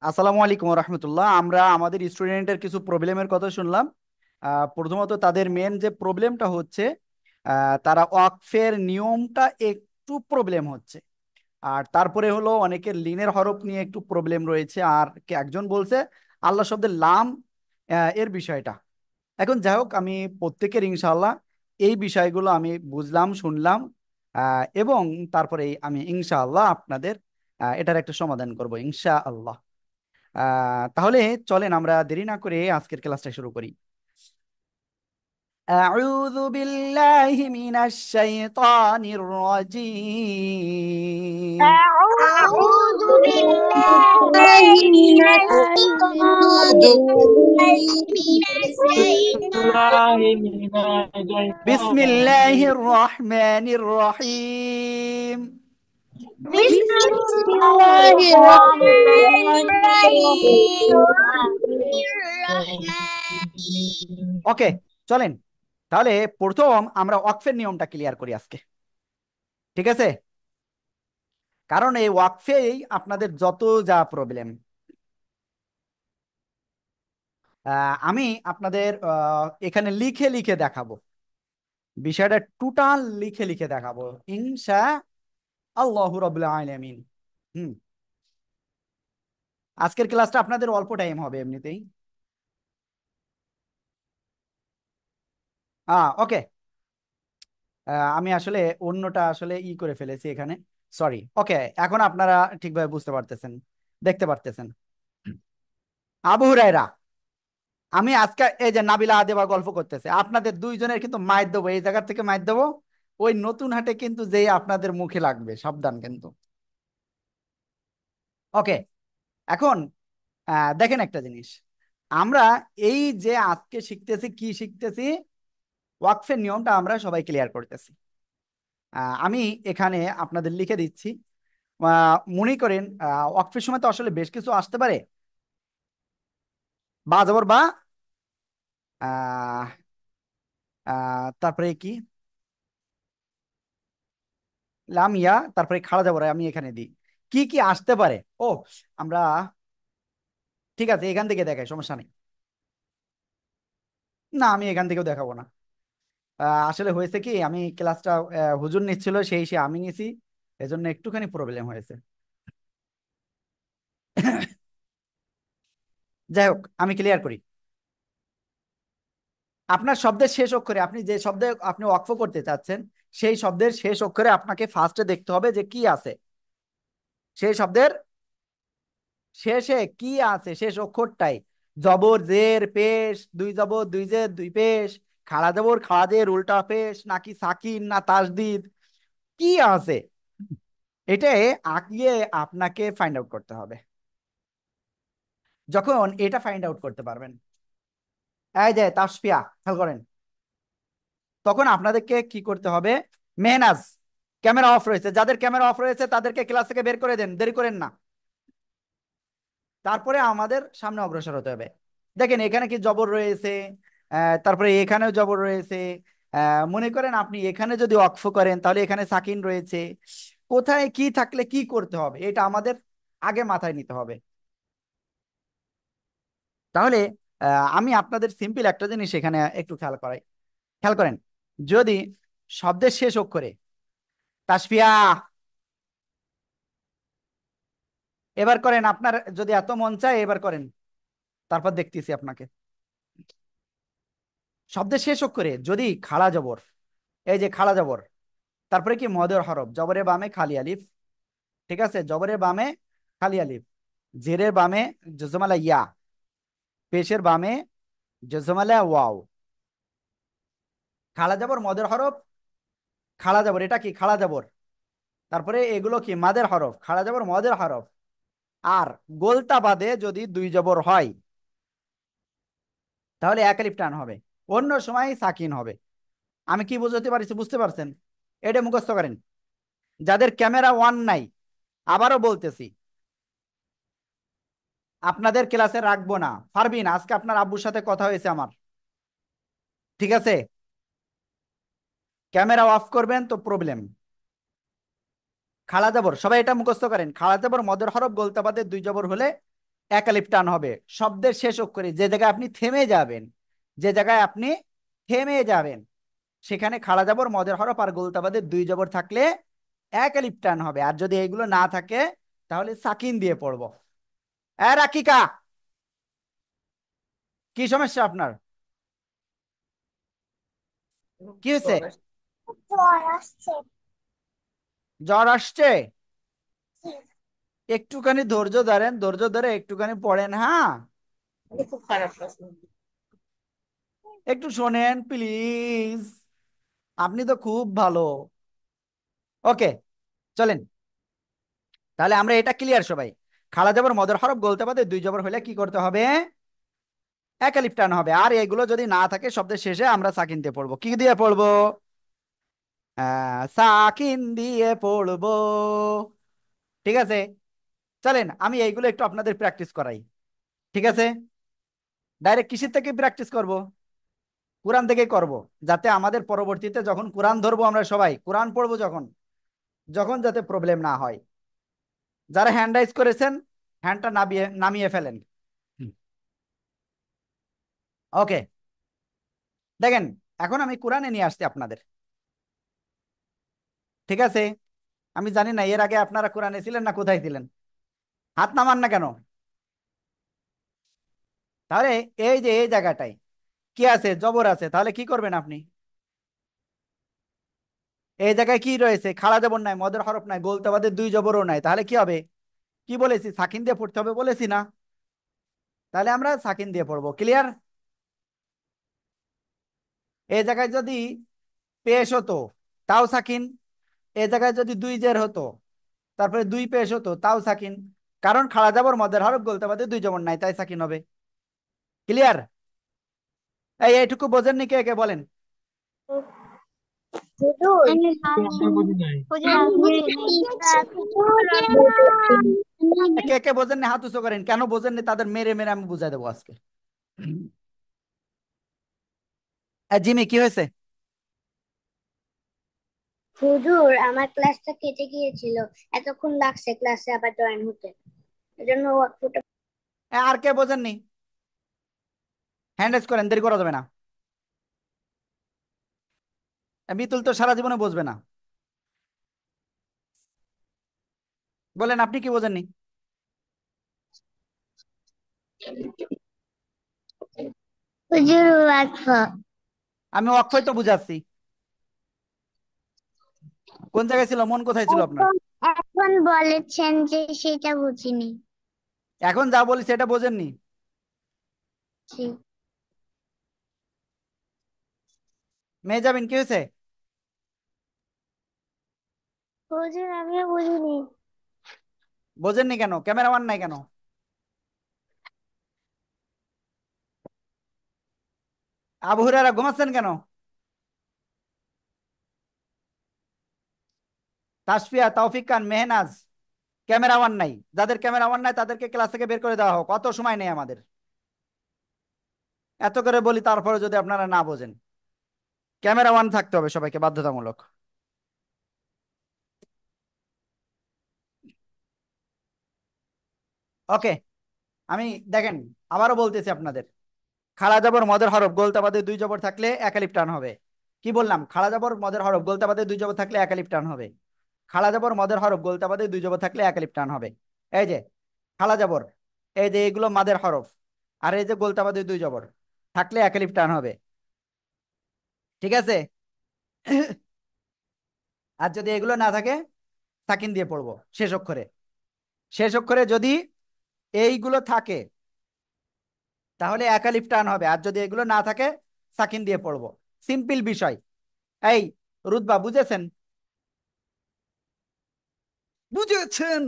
আসসালামু আলাইকুম রহমতুল্লাহ। আমরা আমাদের স্টুডেন্টের কিছু প্রবলেমের কথা শুনলাম। প্রথমত তাদের মেন যে প্রবলেমটা হচ্ছে, তারা ওয়াকফের নিয়মটা একটু প্রবলেম হচ্ছে। আর তারপরে হলো অনেকের লিনের হরফ নিয়ে একটু প্রবলেম রয়েছে। আর একজন বলছে আল্লাহ শব্দের লাম এর বিষয়টা। এখন যাই হোক, আমি প্রত্যেকের ইনশাআল্লাহ এই বিষয়গুলো আমি বুঝলাম, শুনলাম, এবং তারপরে আমি ইনশাআল্লাহ আপনাদের এটার একটা সমাধান করব ইনশাআল্লাহ। তাহলে চলেন আমরা দেরি না করে আজকের ক্লাসটা শুরু করি। أعوذ بالله من الشيطان الرجيم. أعوذ أعوذ بالله بالله من من الشيطان من الرجيم الشيطان بسم الله الرحمن الرحيم. بسم بسم الله الله الرحمن الرحمن الرحيم الرحيم الرحمن ওকে, চলেন তাহলে প্রথম আমরা ওয়াকফের নিয়মটা ক্লিয়ার করি আজকে। ঠিক আছে? কারণ এই ওয়াকফেই আপনাদের যত যা প্রবলেম, আমি আপনাদের এখানে লিখে লিখে দেখাবো। বিষয়টা টোটাল লিখে লিখে দেখাবো ইনশা আল্লাহু রাব্বুল আলামিন। হুম। আজকের ক্লাসটা আপনাদের অল্প টাইম হবে এমনিতেই। ওকে। আমি আসলে অন্যটা আসলে করে ফেলেছি এখানে। সরি। ওকে, এখন আপনারা ঠিকভাবে বুঝতে পারতেছেন, দেখতে পারতেছেন। আবু হুরায়রা, আমি আজকে এই যে নাবিলা আদেবা গল্প করতেছে, আপনাদের দুইজনের কিন্তু মাইর দেবো, এই জায়গা থেকে মাইর দেবো। ওই নতুন হাটে কিন্তু যেই আপনাদের মুখে লাগবে, সাবধান কিন্তু। ওকে। এখন দেখেন একটা জিনিস। আমরা এই যে আজকে শিখতেছি, কি শিখতেছি? ওয়াকফের নিয়মটা আমরা সবাই ক্লিয়ার করতেছি। আমি এখানে আপনাদের লিখে দিচ্ছি। মনে করেন ওয়াকফের সময় তো আসলে বেশ কিছু আসতে পারে। বা জবর বা, আহ, তারপরে কি, লাম ইয়া, তারপরে খাড়া জবর আমি এখানে দিই। কি কি আসতে পারে? ও, আমরা ঠিক আছে এখান থেকে দেখাই, সমস্যা নেই। না, আমি এখান থেকেও দেখাবো না। আসলে হয়েছে কি, আমি ক্লাসটা হুজুর নিচ্ছিল, সেই সে আমি নিছি, এজন্য একটুখানি প্রবলেম হয়েছে। যাই হোক, আমি ক্লিয়ার করি। আপনার শব্দের শেষ অক্ষরে, আপনি যে শব্দে আপনি ওয়াকফ করতে চাচ্ছেন, সেই শব্দের শেষ অক্ষরে আপনাকে ফার্স্টে দেখতে হবে যে কি আছে। সেই শব্দের শেষে কি আছে, শেষ অক্ষরটাই। জবর জের পেশ, দুই জবর দুই জের দুই পেশ, খাড়া জবর খাড়া জের উল্টা পেশ, নাকি সাকিন না তাসদিদ, কি আছে, এটাই আঁকিয়ে আপনাকে ফাইন্ড আউট করতে হবে। যখন এটা ফাইন্ড আউট করতে পারবেন, এই যে তাসফিয়া, খেয়াল করেন, তখন আপনাদেরকে কি করতে হবে? মেহনাজ, ক্যামেরা অফ রয়েছে, যাদের ক্যামেরা অফ রয়েছে তাদেরকে ক্লাস থেকে বের করে দেন, দেরি করেন না। তারপরে আমাদের সামনে অগ্রসর হতে হবে। দেখেন এখানে কি জবর রয়েছে, তারপরে এখানেও জবর রয়েছে। মনে করেন আপনি এখানে যদি ওয়াকফ করেন তাহলে এখানে সাকিন রয়েছে। কোথায় কি থাকলে কি করতে হবে, এটা আমাদের আগে মাথায় নিতে হবে। তাহলে আমি আপনাদের সিম্পল একটা জিনিস এখানে একটু খেয়াল করাই। খেয়াল করেন, যদি শব্দের শেষ অক্ষরে তাসফিয়া, এবার করেন, আপনার যদি এত মন চায় এবার করেন, তারপর দেখতেছি আপনাকে। শব্দের শেষ অক্ষরে যদি খাড়া জবর, এই যে খাড়া জবর, তারপরে কি মদের হরফ, জবরের বামে খালি আলিফ। ঠিক আছে, জবরের বামে খালি আলিফ, জেরের বামে জজমালা ইয়া, পেশের বামে জজমালা ওয়াও, খাড়া জবর মদের হরফ, খাড়া জবর, এটা কি খাড়া জবর, তারপরে এগুলো কি মাদের হরফ, খাড়া জবর মদের হরফ। আর গোলতা বাদে যদি দুই জবর হয় তাহলে এক আলিফ টান হবে, অন্য সময় সাকিন হবে। আমি কি বুঝতে পারছি, বুঝতে পারছেন? এটা মুখস্থ করেন। যাদের ক্যামেরা ওয়ান নাই, আবারও বলতেছি, আপনাদের ক্লাসে রাখবো না। পারবিন, আজকে আপনার আব্বুর সাথে কথা হয়েছে আমার। ঠিক আছে? ক্যামেরা অফ করবেন তো প্রবলেম। খালা জবর, সবাই এটা মুখস্থ করেন, খালা জবর মদের হরফ গোলতা বাদে দুই জবর হলে একালিফ টান হবে। শব্দের শেষ অক্ষরে যে জায়গায় আপনি থেমে যাবেন, যে জায়গায় আপনি থেমে যাবেন সেখানে খাড়া জবর মদের হরফ আর গোলতা বাদের দুই জবর থাকলে একালিফ টান হবে। আর যদি এগুলো না থাকে তাহলে সাকিন দিয়ে পড়বো। রাকিকা, কি সমস্যা আপনার? কি হয়েছে? জ্বর আসছে। জ্বর আসছে? একটুখানি ধৈর্য ধরেন, ধৈর্য ধরে একটুখানি পড়েন। হ্যাঁ, খুব খারাপ প্রশ্ন। একটু শোনেন প্লিজ, আপনি তো খুব ভালো। ওকে, চলেন তাহলে আমরা এটা ক্লিয়ার সবাই। খাড়া জবর মদের হরফ গলতে বাদে দুই জবর হলে কি করতে হবে? একালিফ টান হবে। আর এগুলো যদি না থাকে শব্দের শেষে আমরা সাকিন দিয়ে পড়বো। কি দিয়ে পড়বো? সাকিন দিয়ে পড়বো। ঠিক আছে, চলেন আমি এইগুলো একটু আপনাদের প্র্যাকটিস করাই। ঠিক আছে, ডাইরেক্ট কিসের থেকে প্র্যাকটিস করব? কোরআন থেকে করব, যাতে আমাদের পরবর্তীতে যখন কোরআন ধরবো আমরা সবাই কোরআন পড়বো যখন, যখন যাতে প্রবলেম না হয়। যারা হ্যান্ড রাইজ করেছেন হ্যান্ডটা নামিয়ে নামিয়ে ফেলেন। ওকে, দেখেন এখন আমি কোরআনে নিয়ে আসছি আপনাদের। ঠিক আছে, আমি জানি না এর আগে আপনারা কোরআনে ছিলেন না কোথায় ছিলেন, হাত নামান না কেন? তাহলে এই যে এই জায়গাটায় কি আছে? জবর আছে। তাহলে কি করবেন আপনি? এই জায়গায় কি রয়েছে? খাড়া জবর নাই, মদের হরফ নাই, গোলতা বাদের দুই জবরও নাই। তাহলে কি হবে? কি বলেছি? সাকিন দিয়ে পড়তে হবে বলেছি না? তাহলে আমরা সাকিন দিয়ে পড়বো। ক্লিয়ার? এই জায়গায় যদি পেশ হতো তাও সাকিন, এই জায়গায় যদি দুই জের হতো তারপরে দুই পেশ হতো তাও সাকিন। কারণ খাড়া জবর মদের হরফ গোলতা বাদের দুই জবর নাই, তাই সাকিন হবে। ক্লিয়ার? এইটুকু বোঝেননি? কে কে বলেন। হুজুর, আমি আমরা বুঝি নাই। হুজুর আমি আমি বুঝিনি। বুঝেছি। কে কে বোঝেননি হাত উঁচু করেন। কেন বোঝেননি তাদের মেরে মেরে আমি বুঝাই দেবো আজকে। জিমি, কি হয়েছে? হুজুর, আমার ক্লাসটা কেটে গিয়েছিল, এতক্ষণ লাগছে ক্লাসে আবার জয়েন হতে, এজন্য ওয়াকফটা। আর কে বোঝেননি? হ্যান্ড রেজ করেন, দেরি করা যাবে না। মিতুল তো সারা জীবনে বুঝবে না। বলেন আপনি কি বোঝেননি? হুজুর ওয়াকফ। আমি অক্ষয় তো বুঝাচ্ছি। কোন জায়গায় ছিল, মন কোথায় ছিল আপনার? এখন এখন বলেছেন যে সেটা বুঝিনি। এখন যা বলি সেটা বোঝেননি? জি। মেয়ে যাবেন, কি হয়েছে? হুজুর আমিও বুঝিনি। বোঝেননি কেন? ক্যামেরাম্যান নাই কেন? আবু হুরায়রা ঘুমাচ্ছেন কেন? তাসফিয়া, তৌফিক খান, মেহনাজ, ক্যামেরাম্যান নাই। যাদের ক্যামেরাম্যান নাই তাদেরকে ক্লাস থেকে বের করে দেওয়া হোক, কত সময় নেই আমাদের। এত করে বলি তারপরে যদি আপনারা না বোঝেন। ক্যামেরাম্যান থাকতে হবে সবাইকে, বাধ্যতামূলক। ওকে, আমি দেখেন আবারও বলতেছি আপনাদের। খাড়া জবর মদের হরফ গোলতা বাদে দুই জবর থাকলে একালিফ টান হবে। কি বললাম? খাড়া জবর মদের হরফ গোলতা বাদে দুই জবর থাকলে একালিফ টান হবে। খাড়া জবর মদের হরফ গোলতা বাদে দুই জবর থাকলে একালিফ টান হবে। এই যে খাড়া জবর, এই যে এগুলো মাদের হরফ, আর এই যে গোলতা বাদে দুই জবর থাকলে একালিফ টান হবে। ঠিক আছে? আর যদি এগুলো না থাকে সাকিন দিয়ে পড়বো শেষ অক্ষরে। শেষ অক্ষরে যদি এইগুলো থাকে তাহলে একালিফ টান হবে। আর যদি এগুলো না থাকে সাকিন দিয়ে পড়বো। সিম্পল বিষয়। এই রুতবা, বুঝেছেন? বুঝেছেন?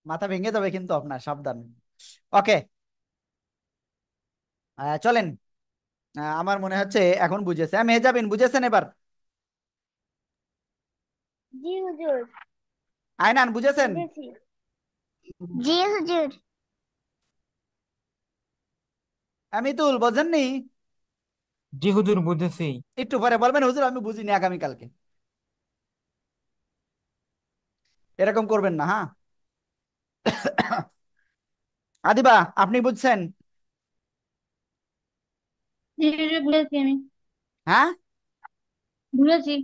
মাথা ভেঙে যাবে কিন্তু আপনার, সাবধান। ওকে, চলেন। আমার মনে হচ্ছে এখন বুঝেছে। মেহজাবিন, বুঝেছেন এবার? জি হুজুর। আয়নান, বুঝেছেন? বুঝেছি। জি হুজুর। মিতুল, বোঝেননি? জি হুজুর বুঝেছি। একটু পরে বলবেন হুজুর আমি বুঝিনি আগামীকালকে। এরকম করবেন না, হ্যাঁ? আদিবা, আপনি বুঝছেন? জি জি, বুঝেছি আমি। হ্যাঁ, বুঝেছি।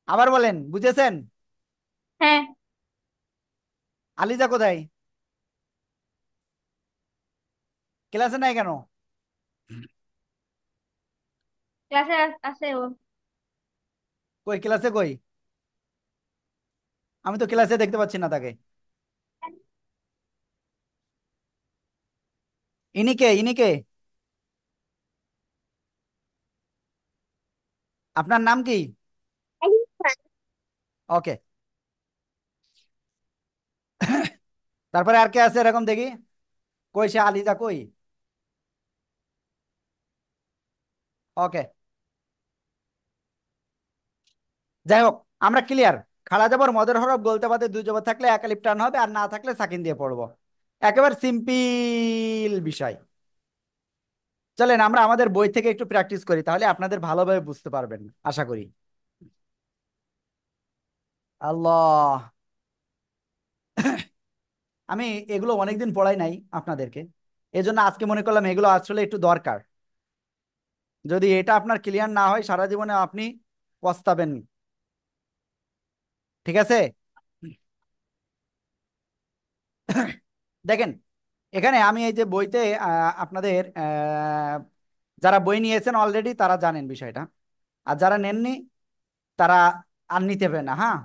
আবার বলেন, বুঝেছেন? হ্যাঁ। আলিজা কোথায়? ক্লাসে নাই কেন? ক্লাসে আছে ও। কই ক্লাসে কই? আমি তো ক্লাসে দেখতে পাচ্ছি না তাকে। ইনিকে ইনিকে আপনার নাম কি? ওকে। তারপরে আর কে আছে এরকম দেখি? কই সে আলিজা কই? ওকে, যাই হোক, আমরা ক্লিয়ার। খাড়া জবর মদের হরফ গলতে বাদে দুই জবর থাকলে এক আলিফ টান হবে, আর না থাকলে সাকিন দিয়ে পড়বো। একেবারে সিম্পল বিষয়। চলেন আমরা আমাদের বই থেকে একটু প্র্যাকটিস করি, তাহলে আপনাদের ভালোভাবে বুঝতে পারবেন আশা করি। আল্লাহ, আমি এগুলো অনেকদিন পড়াই নাই আপনাদেরকে, এজন্য আজকে মনে করলাম এগুলো আসলে একটু দরকার। যদি এটা আপনার ক্লিয়ার না হয় সারা জীবনে আপনি পস্তাবেন। ঠিক আছে? দেখেন, এখানে আমি এই যে বইতে আপনাদের যারা বই নিয়েছেন অলরেডি তারা জানেন বিষয়টা, আর যারা নেননি তারা আর নিতে হবে না। হ্যাঁ,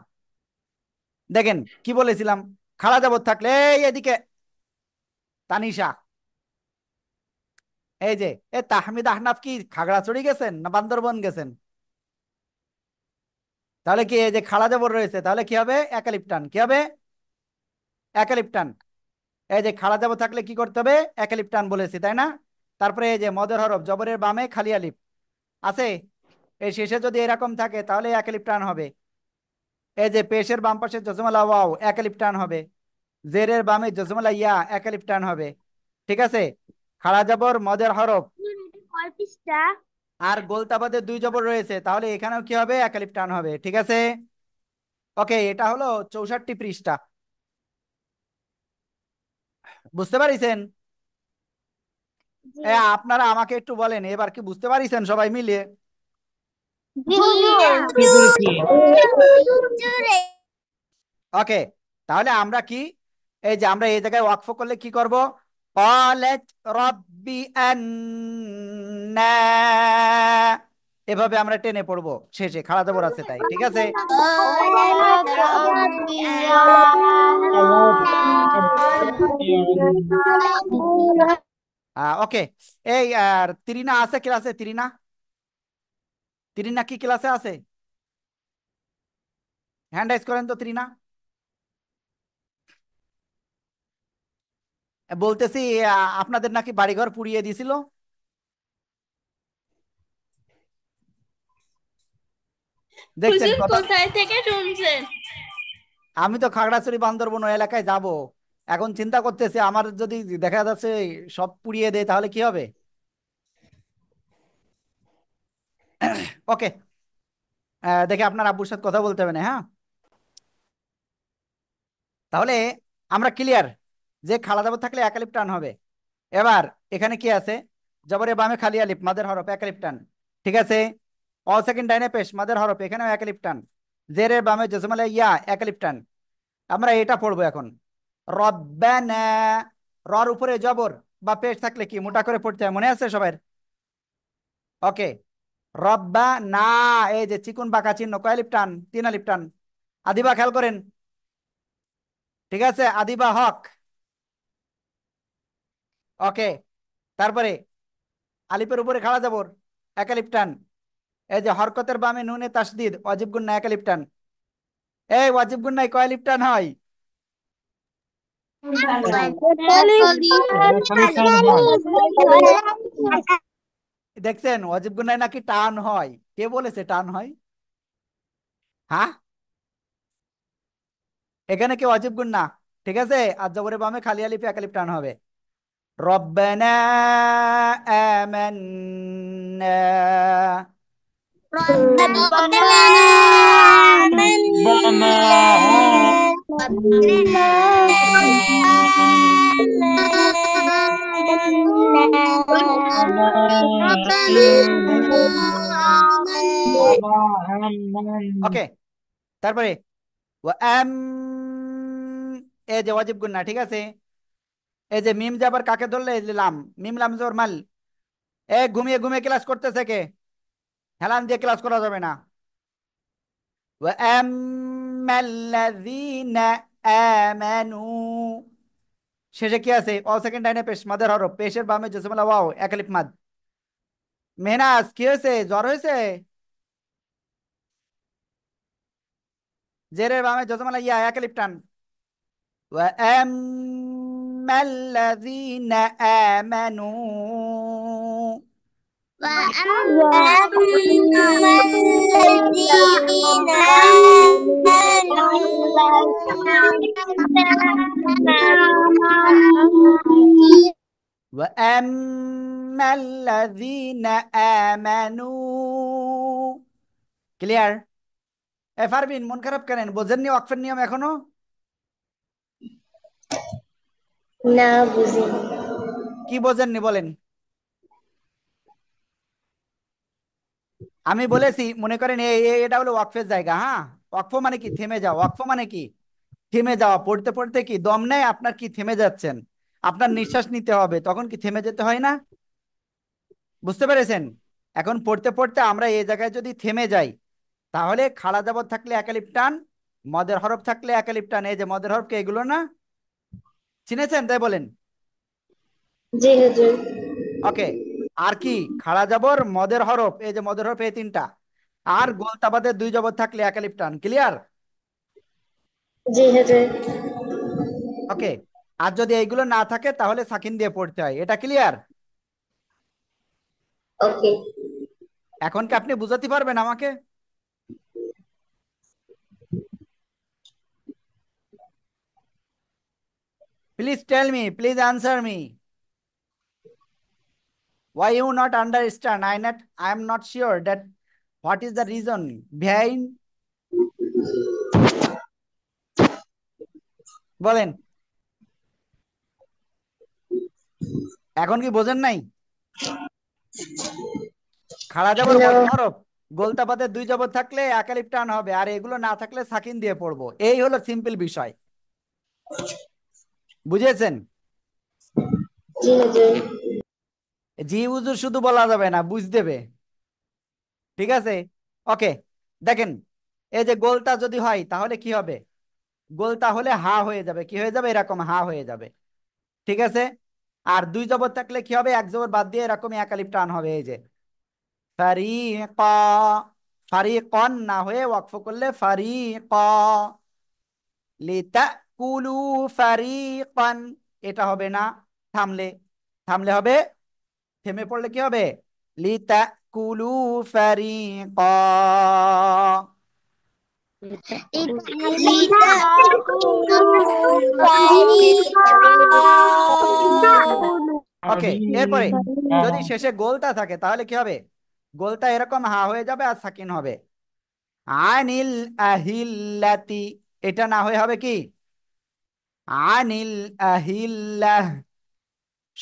দেখেন কি বলেছিলাম। খাড়া জবর থাকলে এই এদিকে তানিশা, এই যে এ তাহমিদ আহনাফ কি খাগড়াছড়ি গেছেন না বান্দরবন গেছেন? তাহলে কি এই যে খাড়া জবর রয়েছে, তাহলে কি হবে? একালিপ টান। কি হবে? একালিপ টান। এই যে খাড়া জবর থাকলে কি করতে হবে? একালিপ টান বলেছি, তাই না? তারপরে এই যে মদের হরফ জবরের বামে খালি আলিফ আছে, এই শেষে যদি এরকম থাকে তাহলে একালিপ টান হবে। এই যে পেশের বাম পাশে জজমালা ওয়াও একালিপ টান হবে, জেরের বামে জজমালা ইয়া একালিপ টান হবে। ঠিক আছে? খাড়া জবর মদের হরফ কয় পৃষ্ঠা? আর গোলতাবাদের দুই জবর রয়েছে, তাহলে এখানেও কি হবে? একালিপ টান হবে। ঠিক আছে? ওকে, এটা হলো 64 পৃষ্ঠা। বুঝতে পারিছেন? জি আপনারা আমাকে একটু বলেন, এবার কি বুঝতে পারিছেন সবাই মিলে? হুজুর, বুঝতে পেরেছি। হুজুর, ওকে, তাহলে আমরা কি, এই যে আমরা এই জায়গায় ওয়াকফ করলে কি করব? ক্বালাত রাব্বি আন্না, এভাবে আমরা টেনে পড়বো, শেষে খাড়া জবর আছে তাই। ঠিক আছে? قالت ربي ওকে। এই আর তিরিনা আছে ক্লাসে? তিরিনা, তিরিনা কি ক্লাসে আছে? হ্যান্ড রাইজ করেন তো তিরিনা। বলতেছি, আপনাদের নাকি বাড়িঘর পুড়িয়ে দিয়েছিল? দেখছেন হুজুর কথা? কোথায় থেকে শুনছেন? আমি তো খাগড়াছড়ি বান্দরবন ওই এলাকায় যাব, এখন চিন্তা করতেছি আমার যদি দেখা যাচ্ছে সব পুড়িয়ে দেয় তাহলে কি হবে। ওকে, দেখে আপনার আব্বুর সাথে কথা বলতে হবে না। হ্যাঁ, তাহলে আমরা ক্লিয়ার যে খালা জবর থাকলে এক আলিফ টান হবে। এবার এখানে কি আছে? জবরে বামে খালি আলিফ মাদের হরফ এক আলিফ টান। ঠিক আছে? অল সেকেন্ড ডাইনে পেশ মাদের হরফ, এখানেও এক আলিফ টান। জেরের বামে জজমালে ইয়া এক আলিফ টান। আমরা এটা পড়বো এখন। রব্বানা, রর উপরে জবর বা পেশ থাকলে কি মোটা করে পড়তে হয়, মনে আছে সবার? ওকে, রব্বা না, এই যে চিকুন বাঁকা চিহ্ন কয় আলিফ টান? তিন আলিফ টান। আদিবা খেয়াল করেন। ঠিক আছে? আদিবা হক। ওকে, তারপরে আলিফের উপরে খাড়া জবর এক আলিফ টান। এই যে হরকতের বামে নুনে তাসদিদ ওয়াজিব গুন্না এক আলিফ টান। এই ওয়াজিব গুন্নায় কয় আলিফ টান হয়? খালি টান হয়। দেখছেন ওয়াজিব গুন্নায় নাকি টান হয়? কে বলেছে টান হয়? হ্যাঁ, এখানে কি ওয়াজিব গুন্না? ঠিক আছে, আর জবরের বামে খালি আলিফ এক আলিফ টান হবে। রব্বানা আমান্না, ربنا বানা ألا ওকে, তারপরে ও এম, এই যে ওয়াজিব গুন্না, ঠিক আছে। এই যে মিম যাবার কাকে ধরলে, এই যে লাম, মিম লাম জোর মাল। এ ঘুমিয়ে ঘুমিয়ে ক্লাস করতেছে কে? হেলান দিয়ে ক্লাস করা যাবে না। ও এম আল্লাযীনা আমানু, শেষে কি আছে? অল সেকেন্ড লাইনে পেশ, মাদের হরফ, পেশের বামে জসমলা ওয়াও, এক আলিফ মাদ। মেহনাজ কি হয়েছে, জ্বর হয়েছে? জেরের বামে জসমলা ইয়া, এক আলিফ টান। وأما الذين آمنوا، وأما الذين آمنوا ক্লিয়ার? এ পারবিন, মন খারাপ করেন, বোঝেননি ওয়াকফের নিয়ম এখনো? না বুঝি। কি বোঝেননি বলেন। আমি বলেছি, মনে করেন এটা হলো ওয়াকফের জায়গা, হ্যাঁ। ওয়াকফ মানে কি? থেমে যাওয়া। ওয়াকফ মানে কি? থেমে যাওয়া। পড়তে পড়তে কি দম নেয় আপনার, কি থেমে যাচ্ছেন, আপনার নিঃশ্বাস নিতে হবে, তখন কি থেমে যেতে হয় না? বুঝতে পেরেছেন? এখন পড়তে পড়তে আমরা এই জায়গায় যদি থেমে যাই, তাহলে খাড়া জবর থাকলে একালিপ টান, মদের হরফ থাকলে একালিপ টান। এই যে মদের হরফ কে, এগুলো না? চিনেছেন? তাই বলেন। জি হুজুর। ওকে। আর কি? খাড়া জবর, মদের হরফ, এই যে মদের হরফ, এই তিনটা। আর গোলতাবাদের দুই জবর থাকলে একালিপ টান। ক্লিয়ার? জি হুজুর। ওকে। আর যদি এইগুলো না থাকে তাহলে সাকিন দিয়ে পড়তে হয়। এটা ক্লিয়ার? ওকে। এখন কি আপনি বুঝাতে পারবেন আমাকে? Please tell me, please answer me. Why you not understand? I am not sure that what is the reason behind. বলেন, এখন কি বোঝেন নাই? খাড়া জবর, No. মধ্যে হরফ, গোলতা পাতে দুই জবর থাকলে একালিপ টান হবে, আর এগুলো না থাকলে সাকিন দিয়ে পড়বো। এই হলো সিম্পল বিষয়। বুঝেছেন? জি হুজুর। জি হুজুর শুধু বলা যাবে না, বুঝ দেবে। ঠিক আছে? ওকে। দেখেন, এই যে গোলতা যদি হয় তাহলে কি হবে? গোলতা হলে হা হয়ে যাবে। কি হয়ে যাবে? এরকম হা হয়ে যাবে। ঠিক আছে? আর দুই জবর থাকলে কি হবে? এক জবর বাদ দিয়ে এরকম একালিপ টান হবে। এই যে ফারিকা, ফারিকন না হয়ে ওয়াকফ করলে ফারিকা। লিতাকুলু ফারিকান, এটা হবে না। থামলে, থামলে হবে, থেমে পড়লে কি হবে? লিতাকুলু ফারিকা। ওকে। এরপরে যদি শেষে গোলতা থাকে তাহলে কি হবে? গোলতা এরকম হা হয়ে যাবে আর সাকিন হবে। আনিল আহিল্লাতি, এটা না হয়ে হবে কি? আনিল আহিল্লাহ।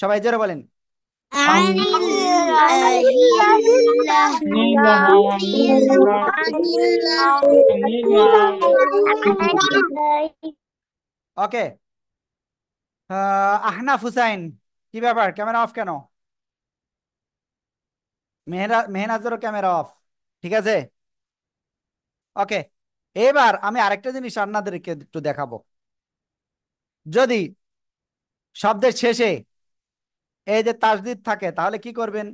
সবাই জোরে বলেন। ওকে। আহনাফ হুসাইন, কি ব্যাপার, ক্যামেরা অফ কেন? মেহনাজেরও ক্যামেরা অফ। ঠিক আছে? ওকে। এবার আমি আরেকটা জিনিস আপনাদেরকে একটু দেখাবো। যদি শব্দের শেষে এই যে তাসদিদ থাকে তাহলে কি করবেন?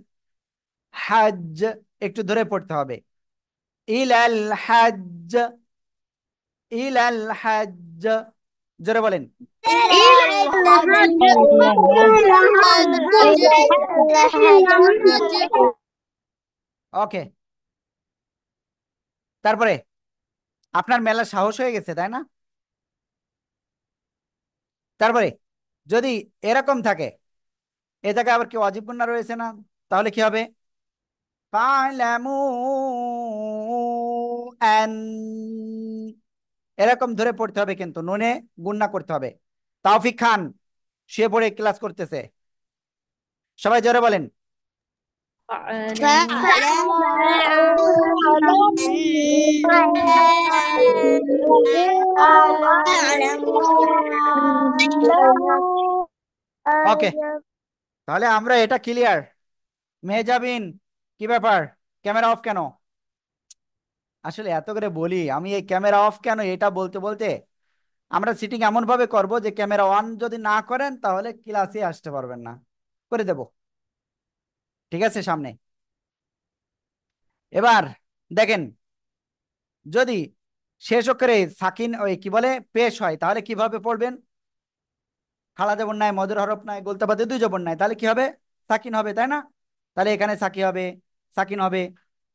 হাজ, একটু ধরে পড়তে হবে। ইলাল হাজ, ইলাল হাজ। জোরে বলেন। ওকে। তারপরে আপনার মেলার সাহস হয়ে গেছে, তাই না? তারপরে যদি এরকম থাকে, এ জায়গায় আবার কি ওয়াজিব গুন্না রয়েছে না? তাহলে কি হবে? ফালামু আন, এরকম ধরে পড়তে হবে, কিন্তু নুনে গুণনা করতে হবে। তাওফিক খান শুয়ে পড়ে ক্লাস করতেছে, সবাই জোরে বলেন। ওকে, তাহলে আমরা এটা ক্লিয়ার। মেহজাবিন, কি ব্যাপার, ক্যামেরা অফ কেন? আসলে এত করে বলি আমি, এই ক্যামেরা অফ কেন এটা বলতে বলতে আমরা সিটিং এমন ভাবে করব যে ক্যামেরা অন যদি না করেন তাহলে ক্লাসে আসতে পারবেন না, করে দেব। ঠিক আছে, সামনে এবার দেখেন, যদি শেষ অক্ষরে সাকিন ওই কি বলে পেশ হয় তাহলে কিভাবে পড়বেন? খাড়া জবর নাই, মদের হরফ নাই, গোলতা বাদে দুই জবর নাই, তাহলে কি হবে? সাকিন হবে, তাই না? তাহলে এখানে সাকি হবে, সাকিন হবে।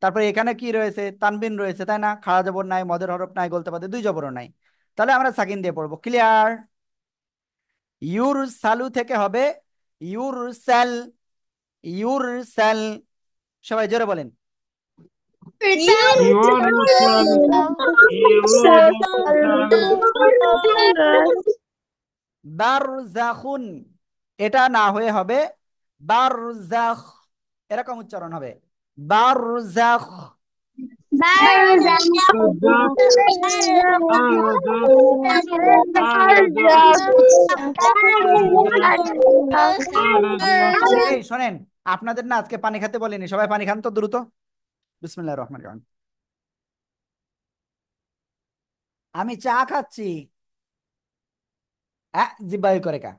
তারপরে এখানে কি রয়েছে? তানবিন রয়েছে, তাই না? খাড়া জবর নাই, মদের হরফ নাই, গোলতা বাদে দুই জবরও নাই, তাহলে আমরা সাকিন দিয়ে পড়বো। ক্লিয়ার? ইউর সালু থেকে হবে ইউর সেল, ইউর সেল। সবাই জোরে বলেন। বারজাখুন, এটা না হয়ে হবে বারজাখ, এরকম উচ্চারণ হবে, বারজাখ। এই শোনেন, আপনাদের না আজকে পানি খেতে বলিনি, সবাই পানি খান তো দ্রুত। বিসমিল্লাহির রহমানির রহিম। আমি চা খাচ্ছি। জিব্বাই করে কা,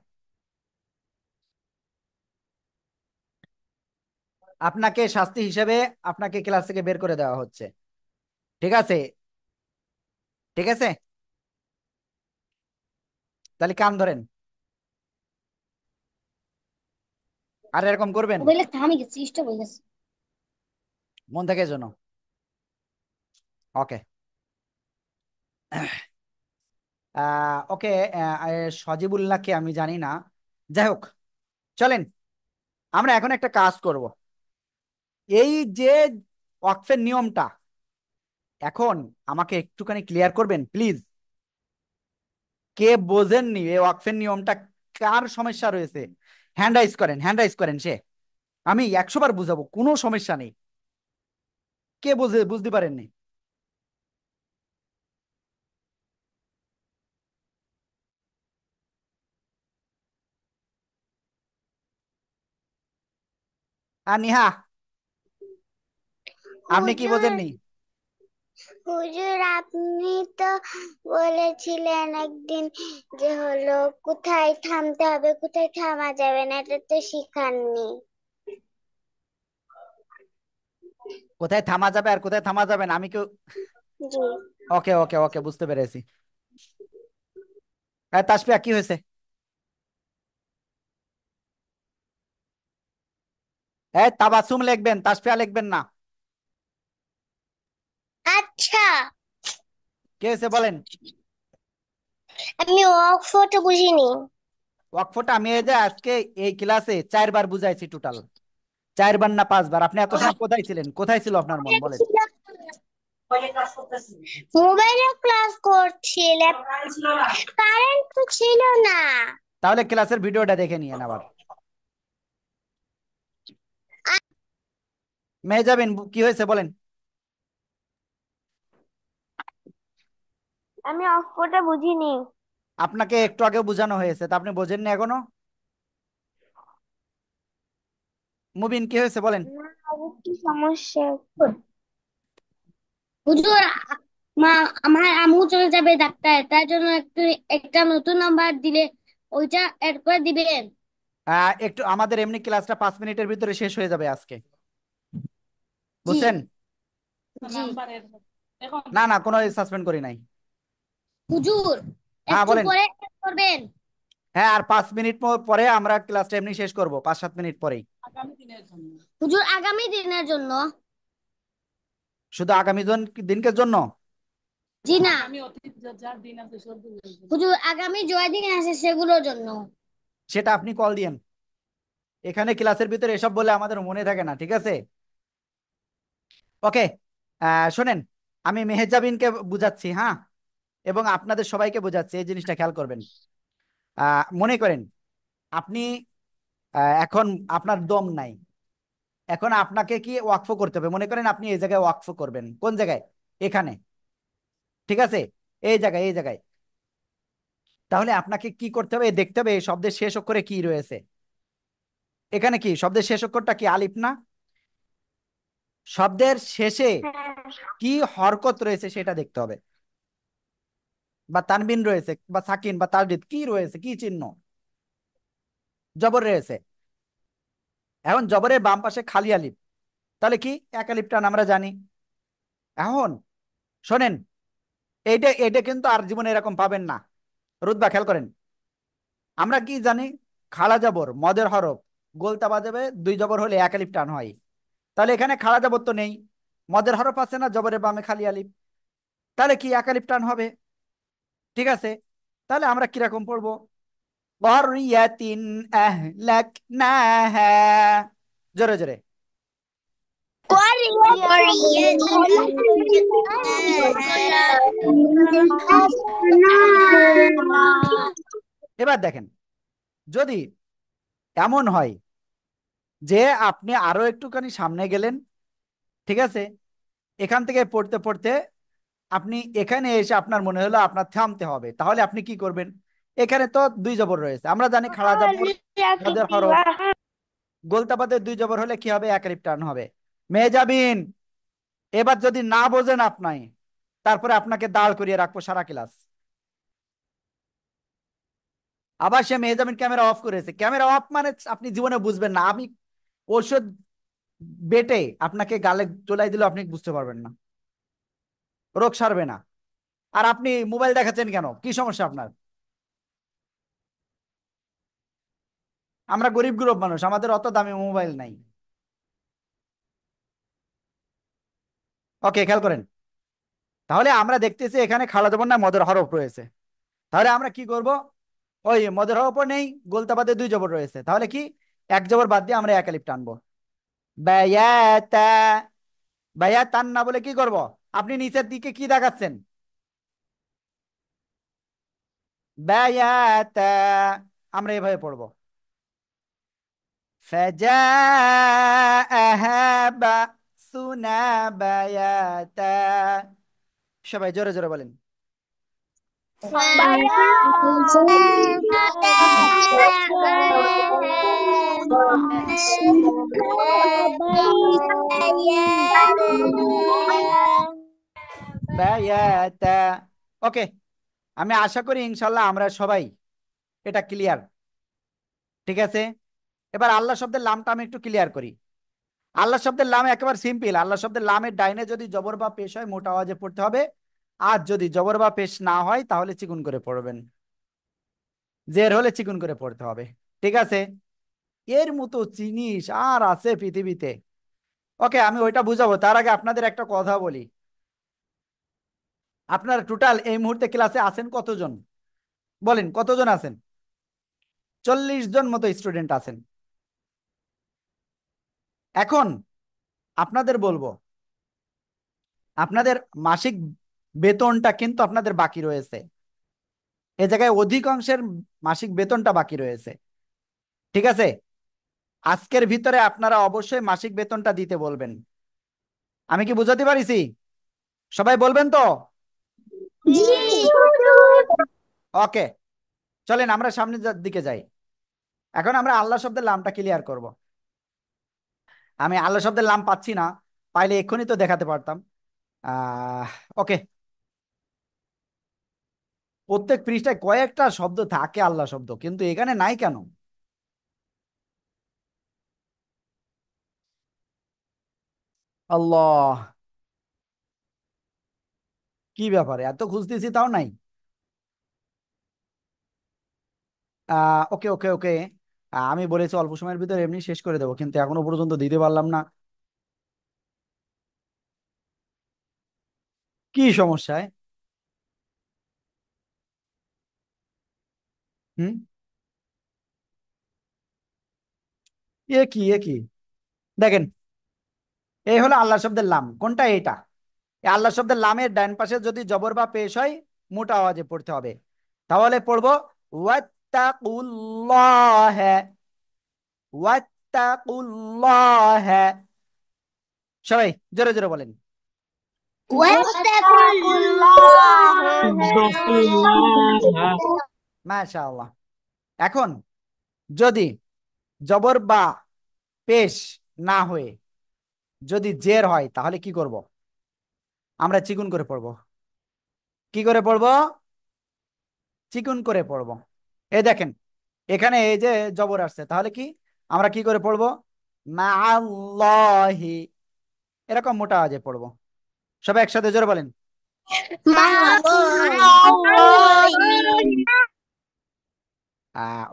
আপনাকে শাস্তি হিসেবে আপনাকে ক্লাস থেকে বের করে দেওয়া হচ্ছে। ঠিক আছে, ঠিক আছে, তাহলে কান ধরেন, আর এরকম করবেন মোবাইলে থামি গেছে, স্টপ হয়ে গেছে। মন থেকে জন্য। ওকে, ওকে, সজিবুল্লাহকে আমি জানি না, যাই হোক, চলেন আমরা এখন একটা কাজ করব। এই যে ওয়াকফের নিয়মটা এখন আমাকে একটুখানি ক্লিয়ার করবেন প্লিজ। কে বোঝেননি এই ওয়াকফের নিয়মটা, কার সমস্যা রয়েছে? হ্যান্ড রাইজ করেন, হ্যান্ড রাইজ করেন, সে আমি 100 বার বুঝাবো, কোনো সমস্যা নেই। কে বুঝতে পারেননি? আর নিহা, আপনি কি হুজুর, বোঝেননি? হুজুর আপনি তো বলেছিলেন একদিন যে হলো কোথায় থামতে হবে কোথায় থামা যাবে না, এটা তো শিখাননি। কোথায় থামা যাবে আর কোথায় থামা যাবে না আমি কেউ, জি। ওকে ওকে ওকে, বুঝতে পেরেছি। তাসফিয়া কি হয়েছে? তাবাসুম লিখবেন, তাসফিয়া লিখবেন না। আচ্ছা, কে হয়েছে বলেন। আমি অক্ষরটা বুঝিনি। ওয়াকফটা আমি এই যে আজকে এই ক্লাসে 4 বার বুঝাইছি টোটাল, 4 বার না 5 বার। আপনি এত সময় কোথায় ছিলেন? কোথায় ছিল আপনার মন বলেন? মোবাইলে ক্লাস করছি, কারেন্ট তো ছিল না। তাহলে ক্লাসের ভিডিওটা দেখে নিয়েন আবার। মেহজাবিন কি হয়েছে বলেন। আমি অক্ষরটা বুঝিনি। আপনাকে একটু আগে বোঝানো হয়েছে, তা আপনি বোঝেননি এখনো? মুবিন কি হয়েছে বলেন। না, আবার কি সমস্যা? হুজুর, মা, আমার আম্মু চলে যাবে ডাক্তার, তার জন্য একটা নতুন নাম্বার দিলে ওইটা এড করে দিবেন। একটু আমাদের এমনি ক্লাসটা 5 মিনিটের ভিতরে শেষ হয়ে যাবে আজকে, জি। বুঝছেন? জি না না, কোনো সাসপেন্ড করি নাই। হুজুর, হ্যাঁ একটু বলেন। পরে add করবেন। হ্যাঁ, আর 5 মিনিট পরে আমরা ক্লাসটা এমনি শেষ করব, 5-7 মিনিট পরেই। হুজুর আগামী দিনের জন্য। শুধু আগামী দিনকের জন্য? জি না হুজুর, আগামী জয় দিন আছে সেগুলোর জন্য। সেটা আপনি কল দিয়েন, এখানে ক্লাসের ভিতরে এসব বলে আমাদের মনে থাকে না, ঠিক আছে? ওকে, শোনেন, আমি মেহেজাবিনকে বুঝাচ্ছি, হ্যাঁ? এবং আপনাদের সবাইকে বোঝাচ্ছি, এই জিনিসটা খেয়াল করবেন। মনে করেন আপনি এখন আপনার দম নাই, এখন আপনাকে কি ওয়াকফ করতে হবে। মনে করেন আপনি এই জায়গায় ওয়াকফ করবেন, কোন জায়গায়? এখানে, ঠিক আছে, এই জায়গায়, এই জায়গায়। তাহলে আপনাকে কি করতে হবে? দেখতে হবে এই শব্দের শেষ অক্ষরে কি রয়েছে। এখানে কি শব্দের শেষ অক্ষরটা কি আলিফ না? শব্দের শেষে কি হরকত রয়েছে সেটা দেখতে হবে, বা তানবিন রয়েছে বা সাকিন বা তাসদিদ কি রয়েছে, কি চিহ্ন? জবর রয়েছে। এখন জবরের বাম পাশে খালি আলিফ, তাহলে কি এক আলিফ টান আমরা জানি। এখন শোনেন, এইটা এটা কিন্তু আর জীবনে এরকম পাবেন না। রুতবা খেয়াল করেন, আমরা কি জানি? খাড়া জবর মদের হরফ গোলতা বাজাবে, দুই জবর হলে এক আলিফ টান হয়। তাহলে এখানে খাড়া জবর তো নেই, মদের হরফ আছে না, জবরের বামে খালি আলিফ, তাহলে কি এক আলিফ টান হবে। ঠিক আছে, তাহলে আমরা কিরকম পড়বো? করিয়াতিন আহলাকনাহা, জোরে জোরে। এবার দেখেন, যদি এমন হয় যে আপনি আরো একটুখানি সামনে গেলেন, ঠিক আছে, এখান থেকে পড়তে পড়তে আপনি এখানে এসে আপনার মনে হলো আপনার থামতে হবে, তাহলে আপনি কি করবেন? এখানে তো দুই জবর রয়েছে, আমরা জানি খাড়া জবর মদের হরফ গোলতাবাদের দুই জবর হলে কি হবে? এক আলিফ টান হবে। মেহজাবিন, এবার যদি না বোঝেন আপনি, তারপরে আপনাকে দাঁড় করিয়ে রাখবো সারা ক্লাস। আবার সে মেহজাবিন ক্যামেরা অফ করেছে, ক্যামেরা অফ মানে আপনি জীবনে বুঝবেন না। আমি ওষুধ বেটে আপনাকে গালে চলাই দিলে আপনি বুঝতে পারবেন না, রোগ সারবে না। আর আপনি মোবাইল দেখাচ্ছেন কেন? কি সমস্যা আপনার? আমরা গরিব গ্রুপ মানুষ, আমাদের অত দামি মোবাইল নাই। ওকে, খেয়াল করেন, তাহলে আমরা দেখতেছি এখানে খালা জবর না মদের হরফ রয়েছে, তাহলে আমরা কি করব? ওই মদের হরফ নেই, গোলতা বাদে দুই জবর রয়েছে, তাহলে কি এক জবর বাদ দিয়ে আমরা এক আলিফ টানবো। বায়াতা, বায়াতান না বলে কি করব? আপনি নিচের দিকে কি দেখাচ্ছেন? বায়াতা, আমরা এভাবে পড়বো। فجاءها بأسنا بياتا, সবাই জোরে জোরে বলেন। বায়াতা। ওকে, আমি আশা করি ইনশাল্লাহ আমরা সবাই এটা ক্লিয়ার। ঠিক আছে, এবার আল্লাহ শব্দের লামটা আমি একটু ক্লিয়ার করি। আল্লাহ শব্দের লাম একেবারে সিম্পল। আল্লাহ শব্দের লামের ডাইনে যদি জবর বা পেশ হয় মোটা আওয়াজে পড়তে হবে, আর যদি জবর বা পেশ না হয় তাহলে চিকুন করে পড়বেন, জের হলে চিকুন করে পড়তে হবে। ঠিক আছে, এর মতো জিনিস আর আছে পৃথিবীতে। ওকে, আমি ওইটা বুঝাবো, তার আগে আপনাদের একটা কথা বলি। আপনারা টোটাল এই মুহূর্তে ক্লাসে আছেন কতজন? বলেন কতজন আছেন? 40 জন মতো স্টুডেন্ট আছেন। এখন আপনাদের বলবো, আপনাদের মাসিক বেতনটা কিন্তু আপনাদের বাকি রয়েছে। এ জায়গায় অধিকাংশের মাসিক বেতনটা বাকি রয়েছে। ঠিক আছে, আজকের ভিতরে আপনারা অবশ্যই মাসিক বেতনটা দিতে বলবেন। আমি কি বুঝাতে পারিছি? সবাই বলবেন তো? ওকে, চলেন আমরা সামনের দিকে যাই। এখন আমরা আল্লাহ শব্দের লামটা ক্লিয়ার করব। আমি আল্লাহ শব্দের লাম পাচ্ছি না, পাইলে এক্ষুনি তো দেখাতে পারতাম। আহ ওকে, প্রত্যেক পৃষ্ঠায় কয়েকটা শব্দ থাকে আল্লাহ শব্দ, কিন্তু এখানে নাই কেন? আল্লাহ, কি ব্যাপারে এত খুঁজতেছি তাও নাই? ওকে ওকে ওকে, আমি বলেছি অল্প সময়ের ভিতরে এমনি শেষ করে দেবো, কিন্তু এখনো পর্যন্ত দিতে পারলাম না। কি সমস্যায়? হুম, এ কি এ কি? দেখেন, এই হলো আল্লাহ শব্দের লাম। কোনটা? এটা। এই আল্লাহ শব্দের লামের ডান পাশে যদি জবর বা পেশ হয় মোটা আওয়াজে পড়তে হবে। তাহলে পড়বো ওয়াত্তাকুল্লাহ, ওয়াত্তাকুল্লাহ। সবাই জোরে জোরে বলেন। মাশাআল্লাহ। এখন যদি জবর বা পেশ না হয়ে যদি জের হয় তাহলে কি করব? আমরা চিকুন করে পড়বো। কি করে পড়বো? চিকুন করে পড়বো। এই দেখেন এখানে এই যে জবর আসছে, তাহলে কি আমরা কি করে পড়বো? মাআল্লাহি, এরকম মোটা আওয়াজে পড়বো। সবাই একসাথে জোরে বলেন।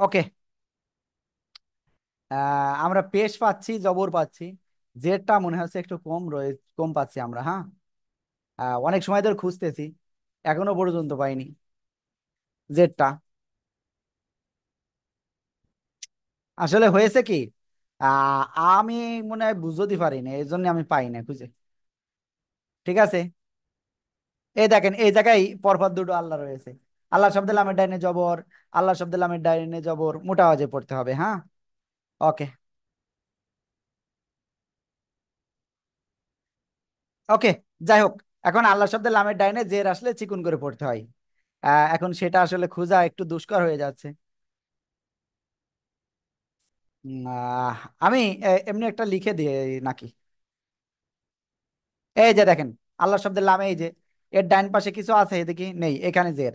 ওকে। আমরা পেশ পাচ্ছি, জবর পাচ্ছি, জেরটা মনে হচ্ছে একটু কম পাচ্ছি আমরা। হ্যাঁ, অনেক সময় ধরে খুঁজতেছি, এখনো পর্যন্ত পাইনি জেরটা। আসলে হয়েছে কি, আমি মনে হয় বুঝতে পারিনি, এই জন্য আমি পাই না খুঁজে। ঠিক আছে, এই দেখেন এই জায়গায় পরপর দুটো আল্লাহ রয়েছে। আল্লাহ শব্দের লামের ডাইনে জবর, আল্লাহ শব্দের লামের ডাইনে জবর, মোটা আওয়াজে পড়তে হবে। হ্যাঁ, ওকে ওকে। যাই হোক, এখন আল্লাহ শব্দের লামের ডাইনে জের আসলে চিকুন করে পড়তে হয়। এখন সেটা আসলে খোঁজা একটু দুষ্কর হয়ে যাচ্ছে। আমি এমনি একটা লিখে দিই নাকি? এই যে দেখেন আল্লাহ শব্দের লামে এই যে এর ডাইন পাশে কিছু আছে, এদিকে নেই, এখানে জের,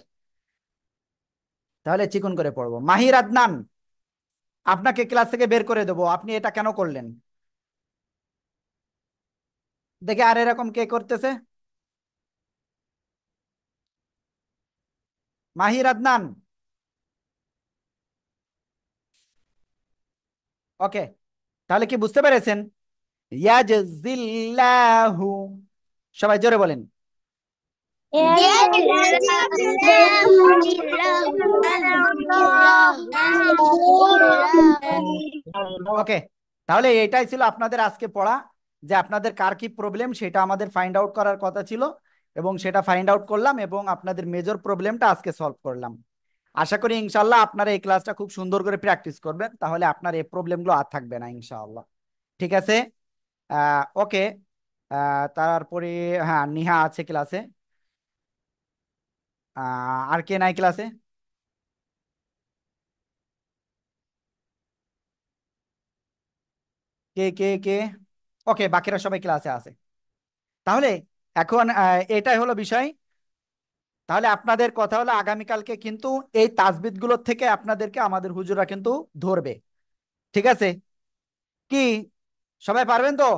তাহলে চিকুন করে পড়বো। মাহির আদনান, আপনাকে ক্লাস থেকে বের করে দেবো, আপনি এটা কেন করলেন? দেখে আর এরকম কে করতেছে? মাহির আদনান। ওকে, তাহলে কি বুঝতে পেরেছেন? ইয়াজজিল্লাহু, সবাই জোরে বলেন। ওকে, তাহলে এটাই ছিল আপনাদের আজকে পড়া, যে আপনাদের কার কি প্রবলেম সেটা আমাদের ফাইন্ড আউট করার কথা ছিল, এবং সেটা ফাইন্ড আউট করলাম, এবং আপনাদের মেজর প্রবলেমটা আজকে সলভ করলাম। আশা করি ইনশাল্লাহ আপনারা এই ক্লাসটা খুব সুন্দর করে প্র্যাকটিস করবেন, তাহলে আপনার এই প্রবলেমগুলো আর থাকবে না ইনশাআল্লাহ। ঠিক আছে, ওকে। তারপরে হ্যাঁ, নিহা আছে ক্লাসে। আর কে নাই ক্লাসে? কে কে কে? ওকে, বাকিরা সবাই ক্লাসে আছে। তাহলে এখন এটাই হলো বিষয়। তাহলে আপনাদের কথা হলো আগামীকালকে কিন্তু এই তাসবিদ গুলোর থেকে আপনাদেরকে আমাদের হুজুরা কিন্তু ধরবে। ঠিক আছে, কি সবাই পারবেন তো?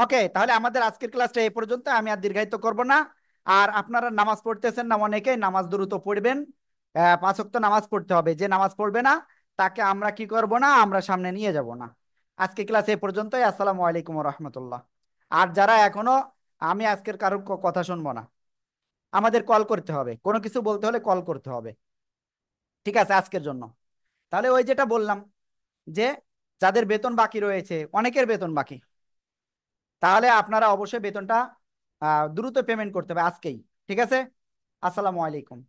ওকে, তাহলে আমাদের আজকের ক্লাসটা এই পর্যন্ত, আমি আর দীর্ঘায়িত করব না। আর আপনারা নামাজ পড়তেছেন না অনেকেই, নামাজ দ্রুত পড়বেন। 5 ওয়াক্ত নামাজ পড়তে হবে, যে নামাজ পড়বে না তাকে আমরা কি করব না, আমরা সামনে নিয়ে যাব না। আজকে ক্লাস এই পর্যন্তই। আসসালামু আলাইকুম রহমতুল্লাহ। আর যারা এখনো, আমি আজকের কারোর কথা শুনবো না, আমাদের কল করতে হবে, কোনো কিছু বলতে হলে কল করতে হবে। ঠিক আছে আজকের জন্য। তাহলে ওই যেটা বললাম, যে যাদের বেতন বাকি রয়েছে, অনেকের বেতন বাকি, তাহলে আপনারা অবশ্যই বেতনটা দ্রুত পেমেন্ট করতে হবে আজকেই। ঠিক আছে, আসসালামু আলাইকুম।